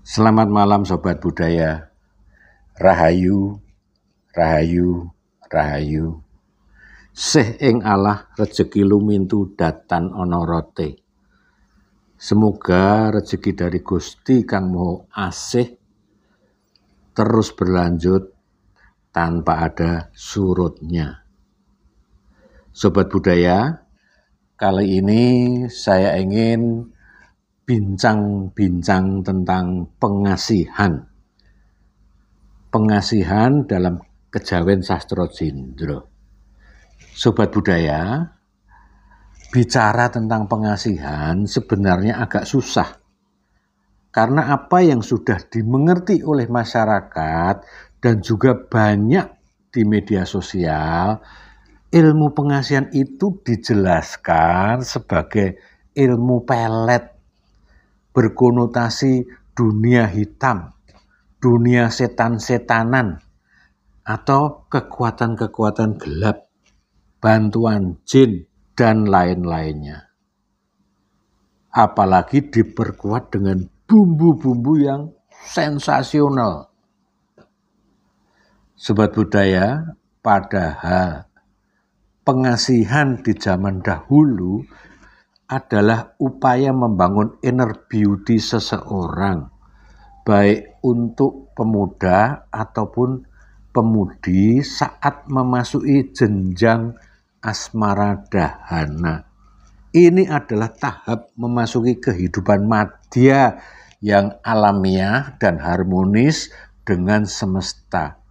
Selamat malam Sobat Budaya. Rahayu, rahayu, rahayu. Sih ing Allah rejeki lumintu datan ana rote. Semoga rejeki dari Gusti Kang Maha Asih terus berlanjut tanpa ada surutnya. Sobat Budaya, kali ini saya ingin bincang-bincang tentang pengasihan. Pengasihan dalam kejawen sastra Jendra. Sobat Budaya, bicara tentang pengasihan sebenarnya agak susah. Karena apa yang sudah dimengerti oleh masyarakat dan juga banyak di media sosial, ilmu pengasihan itu dijelaskan sebagai ilmu pelet, berkonotasi dunia hitam, dunia setan-setanan, atau kekuatan-kekuatan gelap, bantuan jin, dan lain-lainnya. Apalagi diperkuat dengan bumbu-bumbu yang sensasional. Sobat Budaya, padahal pengasihan di zaman dahulu adalah upaya membangun inner beauty seseorang, baik untuk pemuda ataupun pemudi saat memasuki jenjang asmara dahana. Ini adalah tahap memasuki kehidupan madya yang alamiah dan harmonis dengan semesta.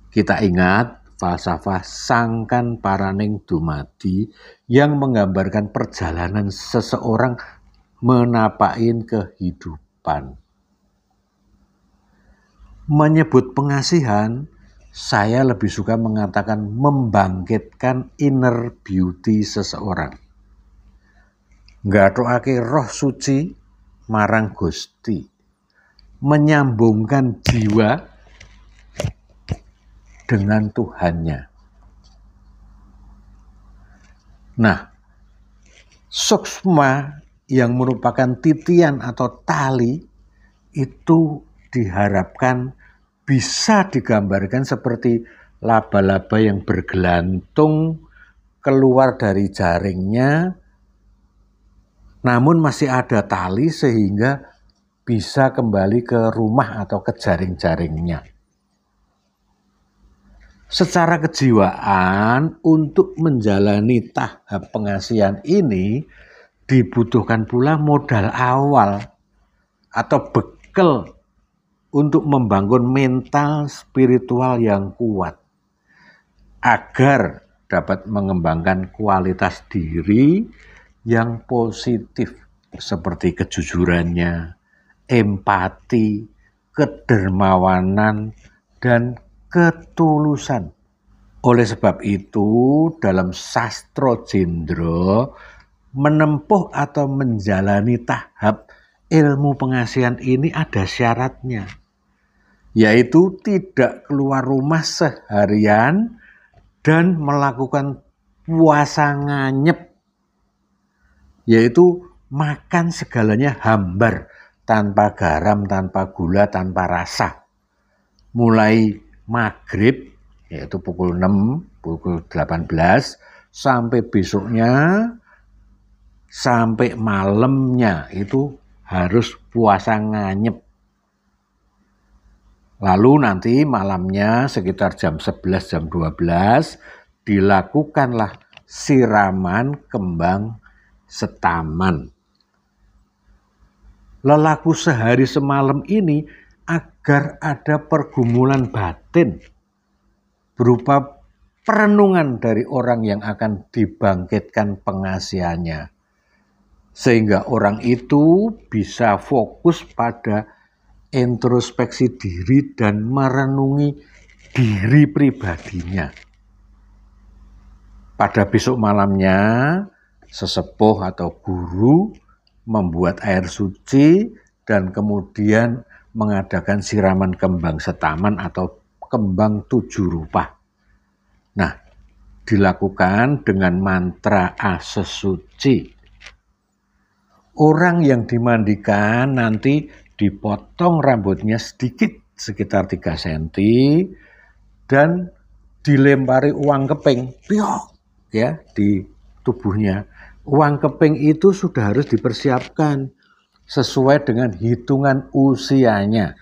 Kita ingat falsafah sangkan paraning dumadi yang menggambarkan perjalanan seseorang menapakin kehidupan. Menyebut pengasihan, saya lebih suka mengatakan membangkitkan inner beauty seseorang. Nggathukake roh suci marang Gusti, menyambungkan jiwa dengan Tuhannya. Nah, suksma yang merupakan titian atau tali itu diharapkan bisa digambarkan seperti laba-laba yang bergelantung keluar dari jaringnya, namun masih ada tali sehingga bisa kembali ke rumah atau ke jaring-jaringnya. Secara kejiwaan, untuk menjalani tahap pengasihan ini dibutuhkan pula modal awal atau bekal untuk membangun mental spiritual yang kuat agar dapat mengembangkan kualitas diri yang positif seperti kejujurannya, empati, kedermawanan, dan ketulusan. Oleh sebab itu, dalam sastra Jendra menempuh atau menjalani tahap ilmu pengasihan ini ada syaratnya, yaitu tidak keluar rumah seharian dan melakukan puasa nganyep, yaitu makan segalanya hambar, tanpa garam, tanpa gula, tanpa rasa. Mulai maghrib, yaitu pukul 6, pukul 18, sampai besoknya, sampai malamnya itu harus puasa nganyep. Lalu nanti malamnya sekitar jam 11, jam 12, dilakukanlah siraman kembang setaman. Lelaku sehari semalam ini agar ada pergumulan batin berupa perenungan dari orang yang akan dibangkitkan pengasihannya, sehingga orang itu bisa fokus pada introspeksi diri dan merenungi diri pribadinya. Pada besok malamnya, sesepuh atau guru membuat air suci dan kemudian mengadakan siraman kembang setaman atau kembang 7 rupa. Nah, dilakukan dengan mantra ase suci. Orang yang dimandikan nanti dipotong rambutnya sedikit sekitar 3 cm dan dilempari uang keping, piok, ya, di tubuhnya. Uang keping itu sudah harus dipersiapkan sesuai dengan hitungan usianya.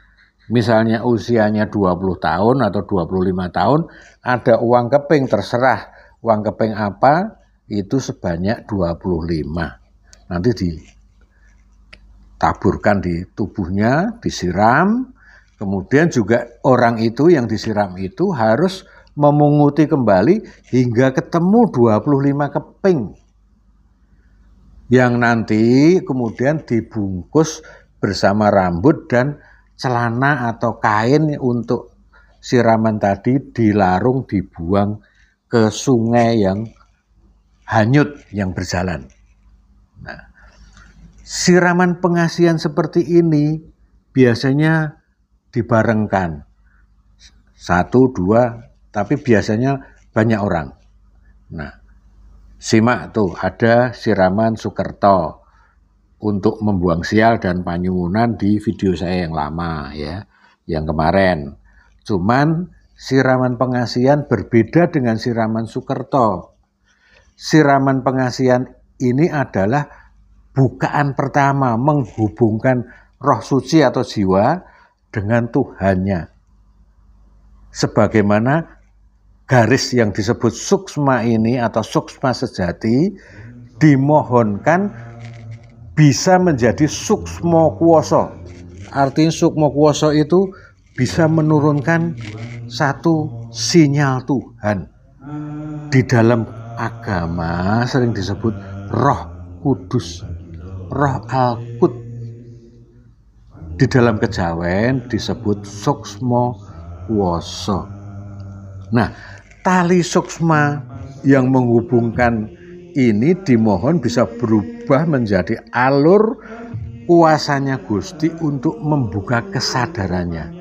Misalnya usianya 20 tahun atau 25 tahun, ada uang keping, terserah uang keping apa, itu sebanyak 25. Nanti ditaburkan di tubuhnya, disiram, kemudian juga orang itu yang disiram itu harus memunguti kembali hingga ketemu 25 keping. Yang nanti kemudian dibungkus bersama rambut dan celana atau kain untuk siraman tadi dilarung, dibuang ke sungai yang hanyut yang berjalan. Nah, siraman pengasihan seperti ini biasanya dibarengkan 1, 2, tapi biasanya banyak orang. Nah, simak tuh, ada siraman Sukerto untuk membuang sial dan panyuwunan di video saya yang lama ya, yang kemarin. Cuman siraman pengasihan berbeda dengan siraman Sukerto. Siraman pengasihan ini adalah bukaan pertama menghubungkan roh suci atau jiwa dengan Tuhannya. Sebagaimana garis yang disebut suksma ini atau suksma sejati dimohonkan bisa menjadi suksmo kuoso. Artinya sukmo kuoso itu bisa menurunkan satu sinyal Tuhan. Di dalam agama sering disebut Roh Kudus, Roh Al-Qud. Di dalam kejawen disebut suksmo kuoso. Nah, tali suksma yang menghubungkan ini dimohon bisa berubah menjadi alur kuasanya Gusti untuk membuka kesadarannya.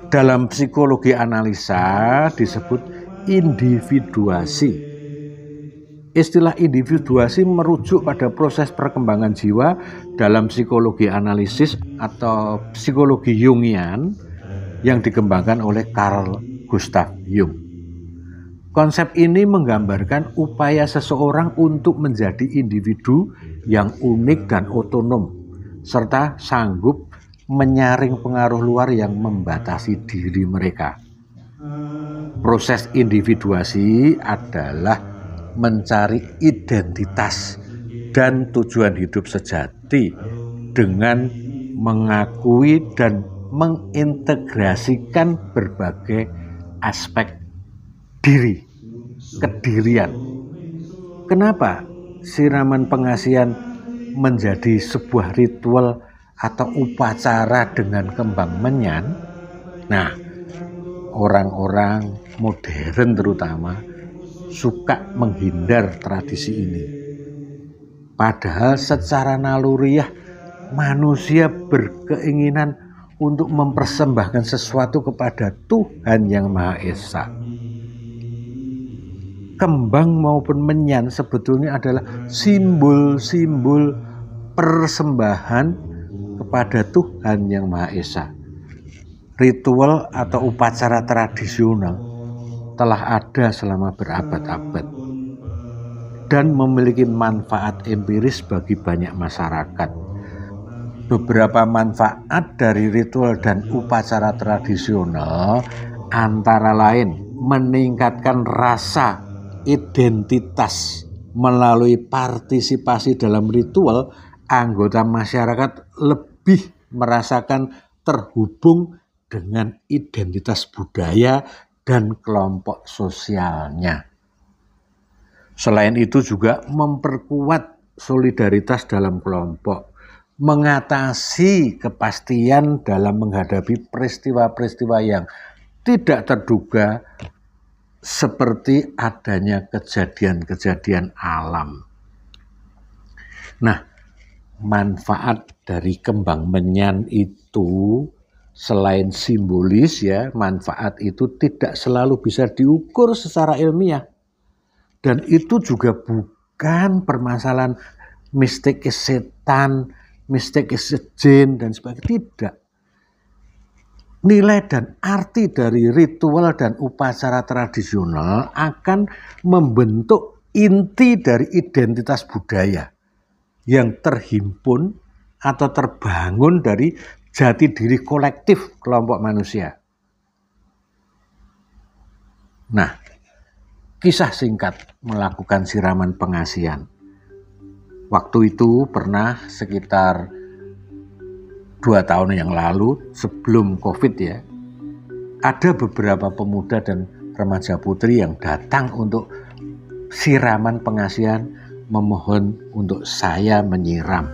Dalam psikologi analisa disebut individuasi. Istilah individuasi merujuk pada proses perkembangan jiwa dalam psikologi analisis atau psikologi Jungian yang dikembangkan oleh Carl Gustav Jung. Konsep ini menggambarkan upaya seseorang untuk menjadi individu yang unik dan otonom, serta sanggup menyaring pengaruh luar yang membatasi diri mereka. Proses individuasi adalah mencari identitas dan tujuan hidup sejati dengan mengakui dan mengintegrasikan berbagai aspek diri, kedirian. Kenapa siraman pengasihan menjadi sebuah ritual atau upacara dengan kembang menyan? Nah, orang-orang modern terutama suka menghindar tradisi ini. Padahal secara naluriah manusia berkeinginan untuk mempersembahkan sesuatu kepada Tuhan Yang Maha Esa. Kembang maupun menyan sebetulnya adalah simbol-simbol persembahan kepada Tuhan Yang Maha Esa. Ritual atau upacara tradisional telah ada selama berabad-abad dan memiliki manfaat empiris bagi banyak masyarakat. Beberapa manfaat dari ritual dan upacara tradisional antara lain meningkatkan rasa identitas melalui partisipasi dalam ritual. Anggota masyarakat lebih merasakan terhubung dengan identitas budaya dan kelompok sosialnya. Selain itu juga memperkuat solidaritas dalam kelompok, mengatasi kepastian dalam menghadapi peristiwa-peristiwa yang tidak terduga seperti adanya kejadian-kejadian alam. Nah, manfaat dari kembang menyan itu selain simbolis ya, manfaat itu tidak selalu bisa diukur secara ilmiah. Dan itu juga bukan permasalahan mistik setan mistake is a gene dan sebagainya. Tidak. Nilai dan arti dari ritual dan upacara tradisional akan membentuk inti dari identitas budaya yang terhimpun atau terbangun dari jati diri kolektif kelompok manusia. Nah, kisah singkat melakukan siraman pengasihan. Waktu itu pernah sekitar 2 tahun yang lalu sebelum COVID ya, ada beberapa pemuda dan remaja putri yang datang untuk siraman pengasihan, memohon untuk saya menyiram.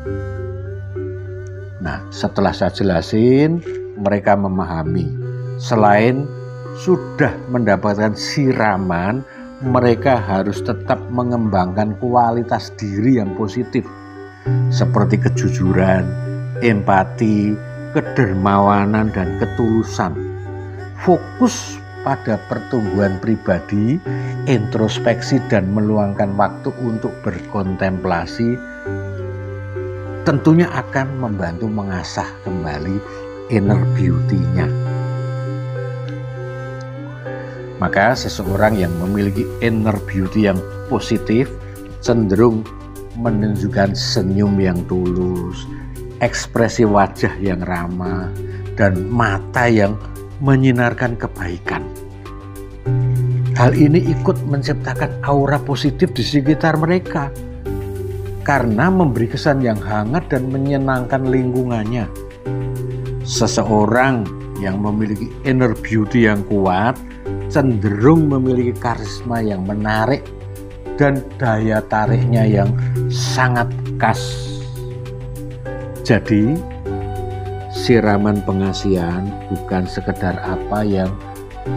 Nah, setelah saya jelasin, mereka memahami. Selain sudah mendapatkan siraman, mereka harus tetap mengembangkan kualitas diri yang positif, seperti kejujuran, empati, kedermawanan, dan ketulusan. Fokus pada pertumbuhan pribadi, introspeksi, dan meluangkan waktu untuk berkontemplasi tentunya akan membantu mengasah kembali inner beauty-nya. Maka seseorang yang memiliki inner beauty yang positif cenderung menunjukkan senyum yang tulus, ekspresi wajah yang ramah, dan mata yang menyinarkan kebaikan. Hal ini ikut menciptakan aura positif di sekitar mereka karena memberi kesan yang hangat dan menyenangkan lingkungannya. Seseorang yang memiliki inner beauty yang kuat cenderung memiliki karisma yang menarik dan daya tariknya yang sangat khas. Jadi, siraman pengasihan bukan sekedar apa yang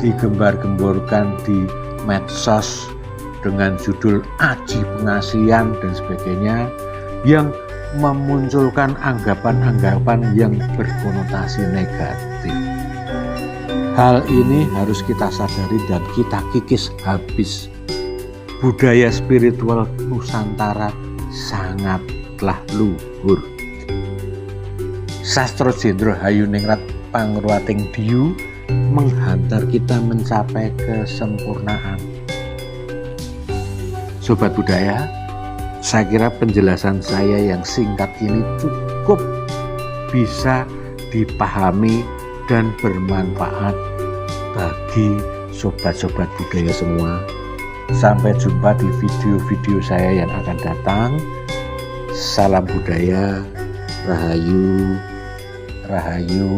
digembar-gemborkan di medsos dengan judul aji pengasihan dan sebagainya yang memunculkan anggapan-anggapan yang berkonotasi negatif. Hal ini harus kita sadari dan kita kikis habis. Budaya spiritual Nusantara sangatlah luhur. Sastro Jendro Hayuningrat Pangruating Diyu menghantar kita mencapai kesempurnaan. Sobat budaya, saya kira penjelasan saya yang singkat ini cukup bisa dipahami dan bermanfaat bagi sobat-sobat budaya semua. Sampai jumpa di video-video saya yang akan datang. Salam budaya, rahayu, rahayu,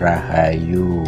rahayu.